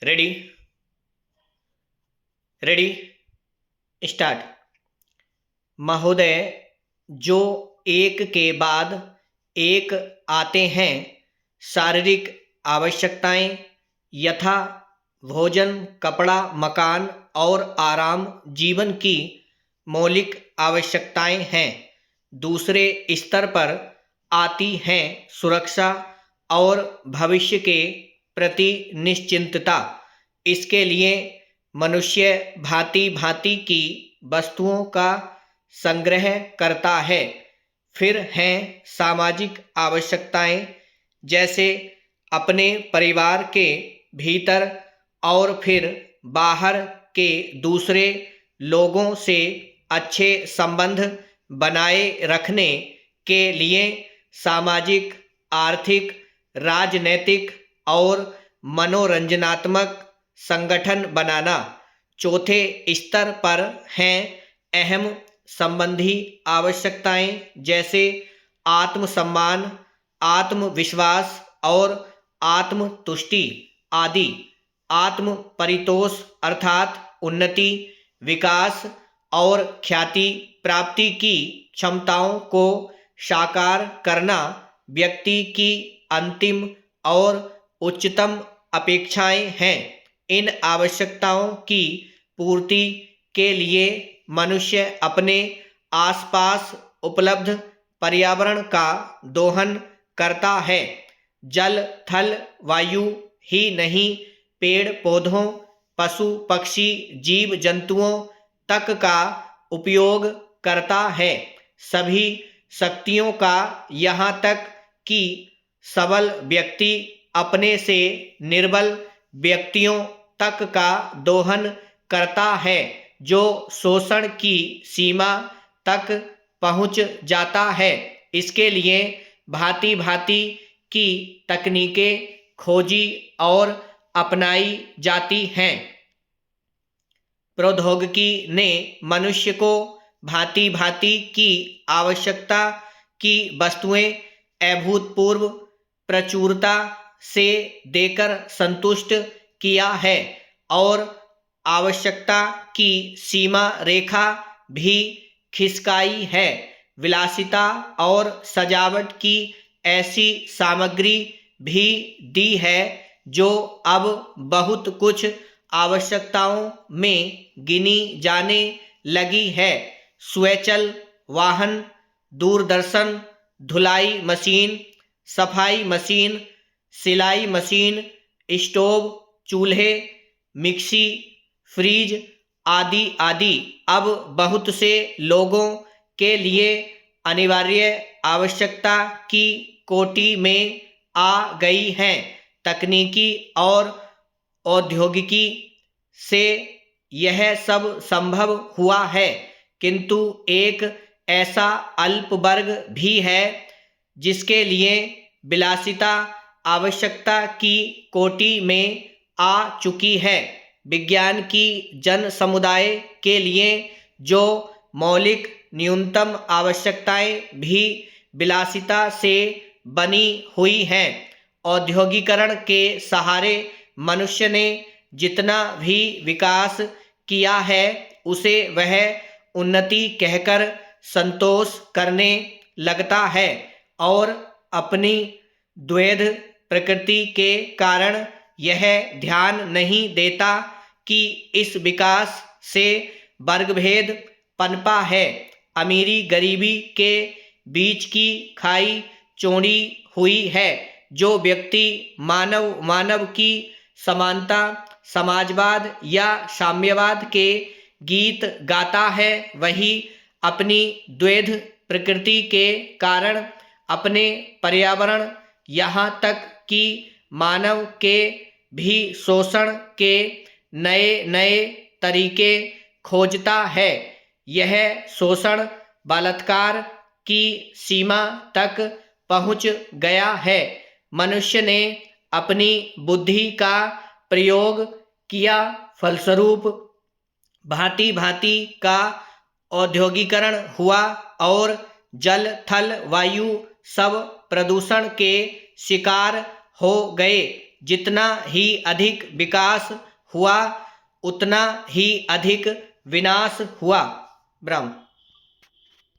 Ready ready start. महोदय, जो एक के बाद एक आते हैं, शारीरिक आवश्यकताएं यथा भोजन, कपड़ा, मकान और आराम जीवन की मौलिक आवश्यकताएं हैं। दूसरे स्तर पर आती हैं सुरक्षा और भविष्य के प्रति निश्चिंतता। इसके लिए मनुष्य भांति भांति की वस्तुओं का संग्रह करता है। फिर हैं सामाजिक आवश्यकताएं, जैसे अपने परिवार के भीतर और फिर बाहर के दूसरे लोगों से अच्छे संबंध बनाए रखने के लिए सामाजिक, आर्थिक, राजनैतिक और मनोरंजनात्मक संगठन बनाना। चौथे स्तर पर हैं अहम संबंधी आवश्यकताएं, जैसे आत्मसम्मान, आत्मविश्वास और आत्मतुष्टि आदि। आत्म परितोष अर्थात उन्नति, विकास और ख्याति प्राप्ति की क्षमताओं को साकार करना व्यक्ति की अंतिम और उच्चतम अपेक्षाएं हैं। इन आवश्यकताओं की पूर्ति के लिए मनुष्य अपने आसपास उपलब्ध पर्यावरण का दोहन करता है। जल, थल, वायु ही नहीं, पेड़ पौधों, पशु पक्षी, जीव जंतुओं तक का उपयोग करता है। सभी शक्तियों का, यहाँ तक कि सबल व्यक्ति अपने से निर्बल व्यक्तियों तक का दोहन करता है, जो शोषण की सीमा तक पहुँच जाता है। इसके लिए भांति भांति की तकनीकें खोजी और अपनाई जाती हैं। प्रौद्योगिकी ने मनुष्य को भांति भांति की आवश्यकता की वस्तुएं अभूतपूर्व प्रचुरता से देकर संतुष्ट किया है और आवश्यकता की सीमा रेखा भी खिसकाई है। विलासिता और सजावट की ऐसी सामग्री भी दी है जो अब बहुत कुछ आवश्यकताओं में गिनी जाने लगी है। स्वचालित वाहन, दूरदर्शन, धुलाई मशीन, सफाई मशीन, सिलाई मशीन, स्टोव, चूल्हे, मिक्सी, फ्रिज आदि आदि अब बहुत से लोगों के लिए अनिवार्य आवश्यकता की कोटि में आ गई हैं। तकनीकी और औद्योगिकी से यह सब संभव हुआ है, किंतु एक ऐसा अल्प वर्ग भी है जिसके लिए विलासिता आवश्यकता की कोटि में आ चुकी है। विज्ञान की जन समुदाय के लिए जो मौलिक न्यूनतम आवश्यकताएं भी विलासिता से बनी हुई हैं। औद्योगिकरण के सहारे मनुष्य ने जितना भी विकास किया है, उसे वह उन्नति कहकर संतोष करने लगता है और अपनी द्वैध प्रकृति के कारण यह ध्यान नहीं देता कि इस विकास से वर्गभेद पनपा है। अमीरी गरीबी के बीच की खाई चौड़ी हुई है। जो व्यक्ति मानव की समानता, समाजवाद या साम्यवाद के गीत गाता है, वही अपनी द्वैध प्रकृति के कारण अपने पर्यावरण, यहाँ तक कि मानव के भी शोषण के नए नए तरीके खोजता है। यह शोषण बलात्कार की सीमा तक पहुँच गया है। मनुष्य ने अपनी बुद्धि का प्रयोग किया, फलस्वरूप भांति भांति का औद्योगिकरण हुआ और जल, थल, वायु सब प्रदूषण के शिकार हो गए। जितना ही अधिक विकास हुआ उतना ही अधिक विनाश हुआ। ब्रह्म।